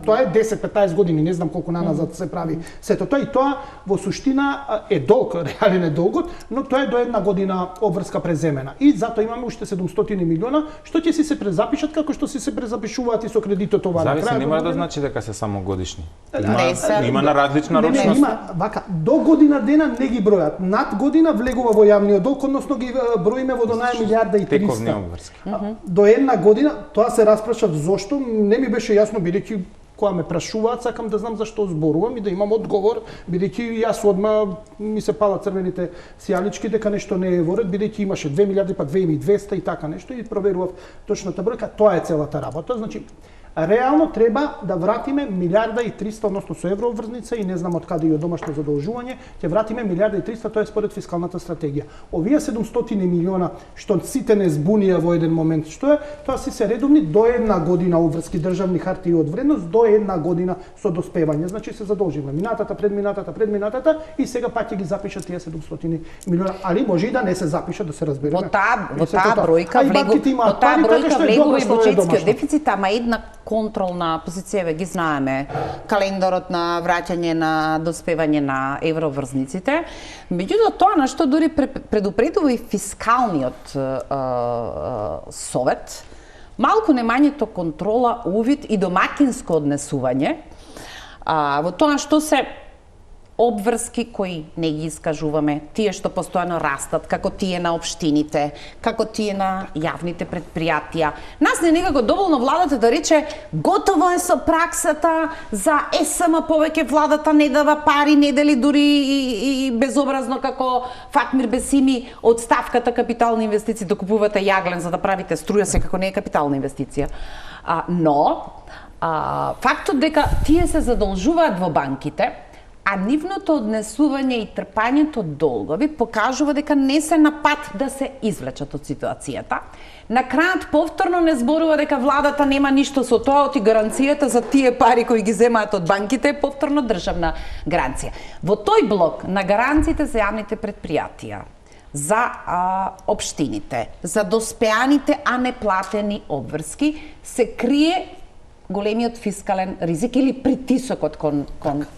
тоа е 10-15 години, не знам колку наназад се прави сето тоа, и тоа во суштина е долг, реален е долгот, но тоа е до една година обврска преземена. И затоа имаме уште 700 милиона, што ќе си се презапишат како што си се презапишуваат и со кредитот ова. Зависи, нема да значи дека се само годишни. Не, Има на различна рочност. Не, има, вака, до година дена не ги бројат. Над година влегува во јавниот долг, односно ги броиме во до милиарда и 300. Тековни обврски. До една година, тоа се распрашав зошто, не ми беше јасно, бидејќи кога ме прашуваат, сакам да знам зашто зборувам и да имам одговор, бидејќи јас одма ми се пала црвените сијалички дека нешто не е во ред, бидејќи имаше 2 милиарди па 2200 и така нешто и проверував точната бројка. Тоа е целата работа. Значи, реално треба да вратиме милиарда и 300, односно со евроврзница и не знам од каде и од домашно задолжување, ќе вратиме милиарда и 300, тоа е според фискалната стратегија. Овие 700 милиона што сите не збунија во еден момент, што е, тоа си се редовни до една година обврски државни хартии од вредност, до една година со доспевање. Значи се задолжиме минатата, предминатата и сега пак ќе ги запишат тие 700 милиона, али може и да не се запишат, да се разбереме. Во таа бројка влегува и буџетскиот дефицит, ама една контролна позиција, ги знаеме, календарот на враќање на доспевање на евроврзниците. Меѓутоа, тоа на што дури предупредува и фискалниот совет, малку немањето контрола, увид и домакинско однесување во тоа што се обврски кои не ги искажуваме, тие што постојано растат, како тие на општините, како тие на јавните предпријатија. Нас не некако доволно владата да рече готово е со праксата за СМ, повеќе владата не дава пари, не дели дури и безобразно како Фатмир Бесими од ставката капитални инвестиции да купувате јаглен за да правите струја, се како не е капитална инвестиција. Но фактот дека тие се задолжуваат во банките, а нивното однесување и трпањето долгови покажува дека не се на пат да се извлечат од ситуацијата. На крајот повторно не зборува дека владата нема ништо со тоа, оти гаранцијата за тие пари кои ги земаат од банките е повторно државна гаранција. Во тој блок на гаранциите за јавните предпријатија, за општините, за доспеаните, а неплатени обврски, се крие големиот фискален ризик или притисокот кон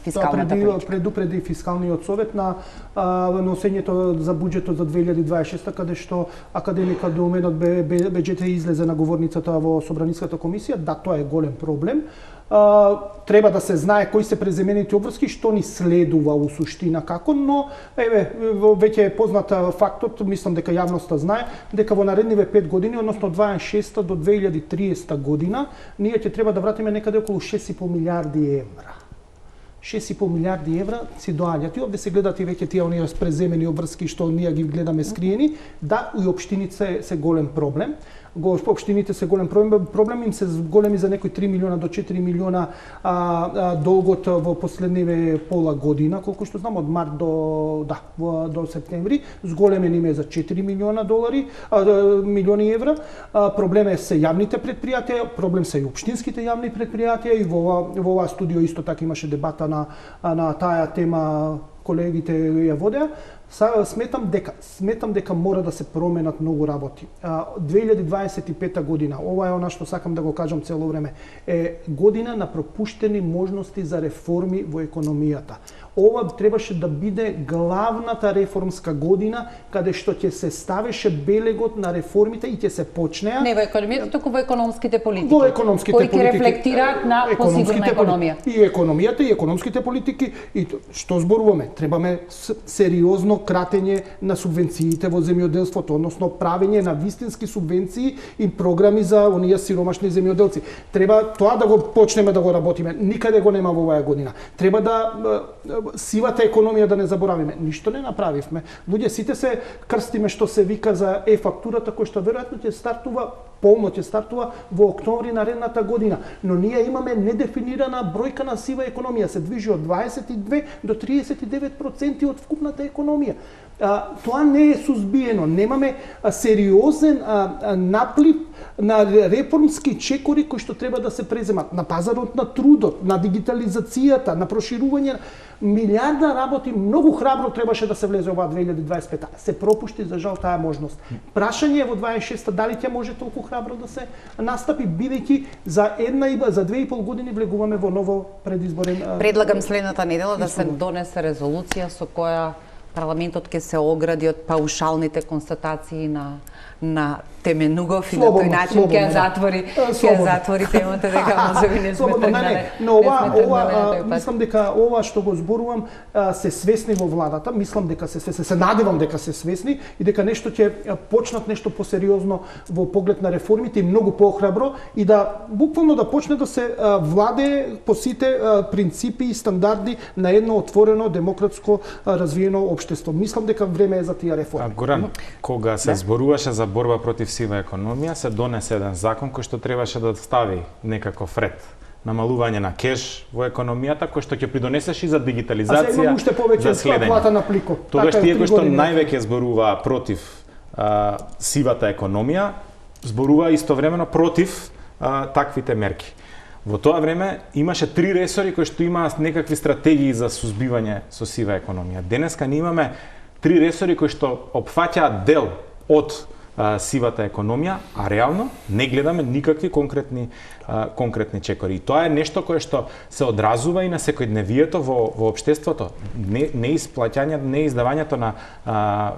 фискалната политика. Предупреди фискалниот совет на носењето за буџетот за 2026, каде што академика Доменот Беџете излезе на говорницата во Собраниската комисија. Да, тоа е голем проблем. Треба да се знае кои се преземените обврски, што ни следува у суштина како, но веќе е познат фактот, мислам дека јавноста знае, дека во наредниве 5 години, односно 26 до 2030 година, ние ќе треба да вратиме некаде околу 6,5 милиарди евра. 6,5 милиарди евра си доаѓаат и овде се гледат и веќе тие оние преземени обврски што ние ги гледаме скриени. Да, и општините се голем проблем. Општините се голем проблем, им се големи за некои 3 милиона до 4 милиона долгот во последниве пола година, колку што знам, од март до септември, зголемен им е за 4 милиони евра. Проблем е се јавните предпријатија, проблем се и општинските јавни предпријатија и во оваа студио исто така имаше дебата на таа тема, колегите ја водеа. Сметам дека мора да се променат многу работи. 2025 година, ова е она што сакам да го кажам цело време, е година на пропуштени можности за реформи во економијата. Ова требаше да биде главната реформска година каде што ќе се ставеше белегот на реформите и ќе се почнеа не во економијата, туку во економските политики. Во економските кои политики. Кои рефлектираат на посигурна економија. И економијата и економските политики и што зборуваме? Требаме сериозно кратење на субвенциите во земјоделството, односно правење на вистински субвенции и програми за оние сиромашни земјоделци. Треба тоа да го почнеме да го работиме. Никаде го нема во оваа година. Треба да сивата економија да не заборавиме. Ништо не направивме. Луѓе, сите се крстиме што се вика за фактурата кој што веројатно ќе стартува во октомври наредната година, но ние имаме недефинирана бројка на сива економија, се движи од 22 до 39% од вкупната економија. Тоа не е сузбиено, немаме сериозен наплив на реформски чекори кои што треба да се преземат на пазарот на трудот, на дигитализацијата, на проширување милиарда работи, многу храбро требаше да се влезе оваа 2025. Се пропушти за жал таа можност. Прашање во 26-та дали ќе може толку храбро да се настапи, бидејќи за 2,5 години влегуваме во ново предизборен. Предлагам следната недела да се донесе резолуција со која парламентот ќе се огради од паушалните констатации на Теменугов и на тој начин ќе затвори темата дека можеби не сме тргнале. Но ова мислам дека ова што го зборувам се свесни во владата, мислам дека се надевам дека се свесни и дека нешто ќе почнат нешто посериозно во поглед на реформите и многу поохрабро и да буквално да почне да се владе по сите принципи и стандарди на едно отворено демократско развиено општество. Мислам дека време е за тие реформи. Горан, кога се зборуваше за борба против сива економија, се донесе еден закон кој што требаше да стави некаков ред. Намалување на кеш во економијата, кој што ќе придонесеше и за дигитализација, за следење. Тогаш тие кои што највеќе зборуваа против сивата економија, зборуваа истовремено против таквите мерки. Во тоа време имаше 3 ресори кои што имаат некакви стратегии за сузбивање со сива економија. Денеска ние имаме 3 ресори кои што опфаќаат дел од сивата економија, а реално не гледаме никакви конкретни чекори. И тоа е нешто кое што се одразува и на секојдневието во општеството. Не исплаќањето, не издавањето на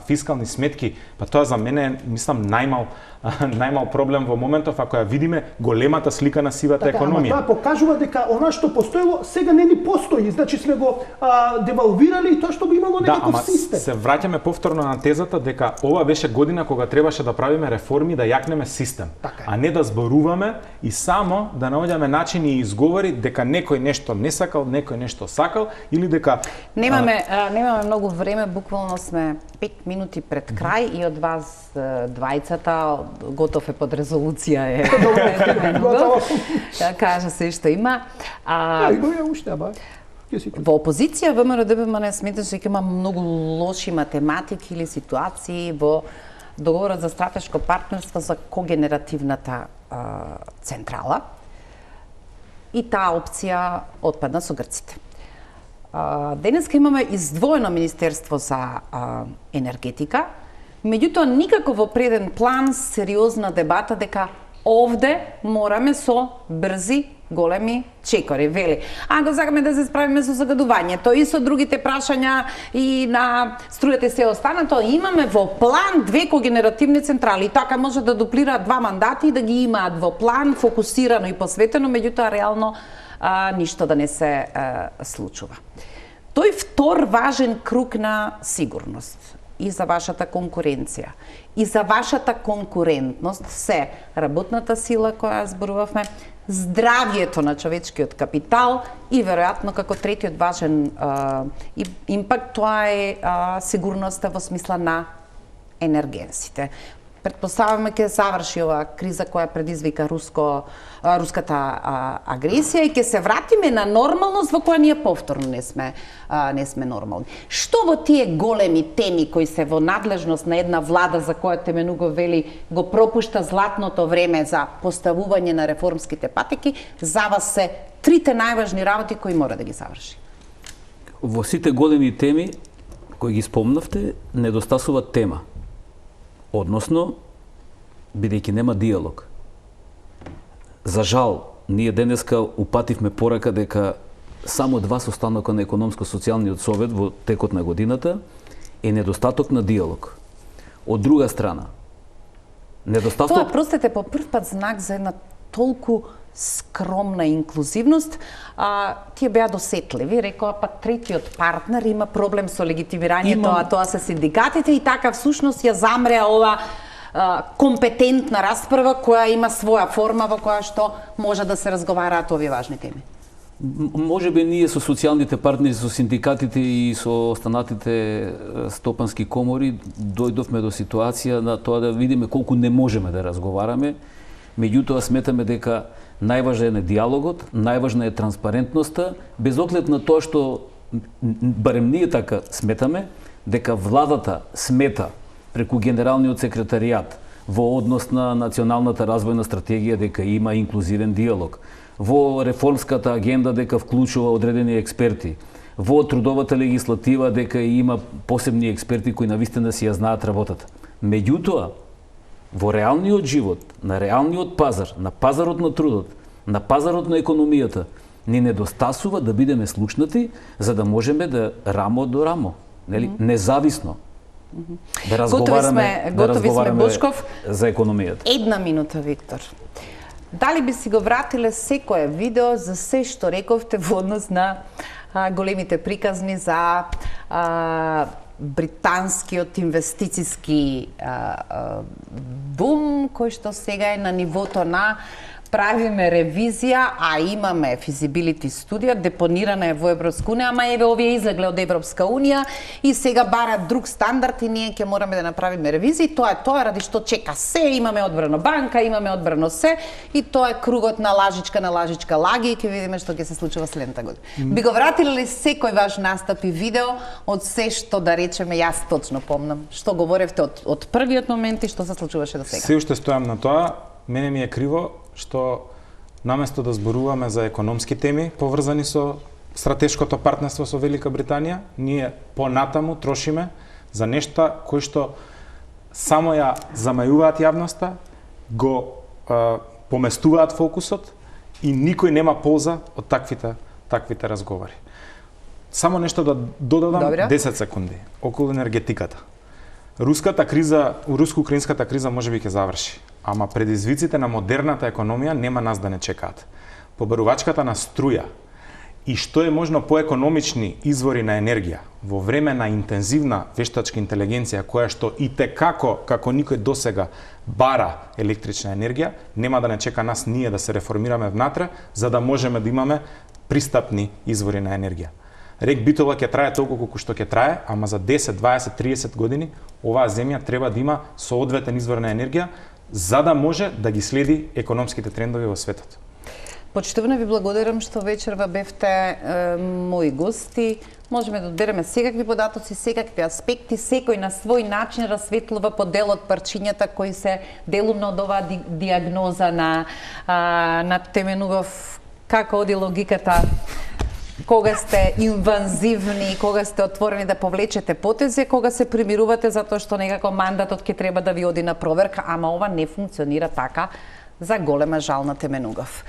фискални сметки, па тоа за мене е, мислам, најмал проблем во моментов ако ја видиме големата слика на сивата економија. Ама тоа покажува дека она што постоело сега не ни постои, значи сме го девалвирали и тоа што би имало некаков систем. Се враќаме повторно на тезата дека ова беше година кога требаше да правиме реформи, да јакнеме систем, а не да зборуваме и само да наоѓаме начини и изговори дека некој нешто не сакал, некој нешто сакал или дека немаме многу време, буквално сме 5 минути пред крај и од вас двајцата готов е под резолуција е. Кажа се што има. Во опозиција ВМРО-ДПМН сметаше дека има многу лоши математики или ситуации во договорот за стратешко партнерство за когенеративната централа и таа опција отпадна со грците. Денеска имаме издвоено Министерство за енергетика, меѓутоа никако во преден план сериозна дебата дека овде мораме со брзи големи чекори, вели. Ако сакаме да се справиме со загадувањето и со другите прашања и на струјата се останато, имаме во план 2 когенеративни централи. Така може да дуплираат 2 мандати и да ги имаат во план, фокусирано и посветено, меѓутоа реално ништо да не се случува. Тој втор важен круг на сигурност и за вашата конкуренција и за вашата конкурентност се работната сила која зборувавме, здравјето на човечкиот капитал и веројатно како третиот важен импакт тоа е сигурноста во смисла на енергенсите. Предпоставаме ќе заврши оваа криза која предизвика руската агресија и ќе се вратиме на нормалност во која ние повторно не сме нормални. Што во тие големи теми кои се во надлежност на една влада за која Теменугов вели го пропушта златното време за поставување на реформските патеки, за вас се 3 најважни работи кои мора да ги заврши? Во сите големи теми кои ги спомнавте, недостасува тема. Односно, бидејќи нема диалог. За жал, ние денеска упативме порака дека само 2 состанока на економско-социјалниот совет во текот на годината е недостаток на диалог. Од друга страна, недостаток... Тоа, простете, по прв пат знак за една толку скромна инклузивност, тие беа досетливи, рекоа па третиот партнер има проблем со легитимирањето, а тоа се синдикатите и така всушност ја замреа ова компетентна расправа која има своја форма во која што може да се разговараат овие важни теми. Може би ние со социјалните партнери, со синдикатите и со останатите стопански комори дојдовме до ситуација на тоа да видиме колку не можеме да разговараме. Меѓутоа сметаме дека најважен е диалогот, најважна е транспарентноста, без оглед на тоа што барем ние така сметаме дека владата смета преку генералниот секретаријат во однос на националната развојна стратегија дека има инклузивен диалог, во реформската агенда дека вклучува одредени експерти, во трудовата легислатива дека има посебни експерти кои навистина си ја знаат работата. Меѓутоа, во реалниот живот, на реалниот пазар, на пазарот на трудот, на пазарот на економијата, ни недостасува да бидеме слушнати за да можеме да рамо до рамо, нели? Независно. Да разговараме, готови сме, Бошков, за економијата. 1 минута, Виктор. Дали би си го вратиле секое видео за се што рековте во однос на големите приказни за британскиот инвестициски бум, кој што сега е на нивото на правиме ревизија, а имаме физибилити студија, депонирана е во Европска унија, ама еве овие излегле од Европска унија и сега барат друг стандард и ние ќе мораме да направиме ревизија. Тоа е тоа ради што чека се, имаме одбрано банка, имаме одбрано се и тоа е кругот на лажичка лаги и ќе видиме што ќе се случува следната година. Би го вратиле ли секој ваш настап и видео од се што да речеме јас точно помнам, што говоревте од првиот момент и што се случуваше до сега? Се уште стојам на тоа, мене ми е криво што наместо да зборуваме за економски теми поврзани со стратешкото партнерство со Велика Британија, ние понатаму трошиме за нешта кои што само ја замајуваат јавноста, го поместуваат фокусот и никој нема полза од таквите разговори. Само нешто да додадам 10 секунди околу енергетиката. Руско-украинската криза можеби ќе заврши, ама предизвиците на модерната економија нема нас да не чекаат. Побарувачката на струја и што е можно поекономични извори на енергија во време на интензивна вештачка интелигенција која што и текако како никој досега бара електрична енергија, нема да не чека нас ние да се реформираме внатре за да можеме да имаме пристапни извори на енергија. Рек Битола ќе трае толку колку што ќе трае, ама за 10, 20, 30 години оваа земја треба да има соодветен извор на енергија за да може да ги следи економските трендови во светот. Почитувано ви благодарам што вечерва бевте мои гости. Можеме да одбереме секакви податоци, секакви аспекти, секој на свој начин расветлува по дел од парчињата кои се делумно од оваа диагноза на Теменугов. Како оди логиката? Кога сте инвазивни, кога сте отворени да повлечете потези, кога се примирувате затоа што некако мандатот ќе треба да ви оди на проверка, ама ова не функционира така за голема жал на Теменугов.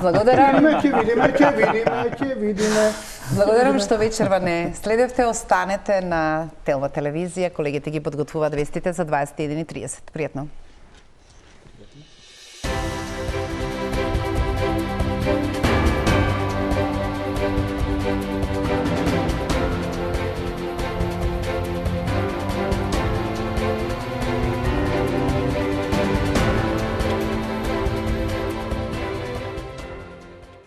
Благодарам. Ќе видиме. Благодарам што вечерва не следевте, останете на Телва телевизија, колегите ги подготвуваат вестите за 21:30. Пријатно.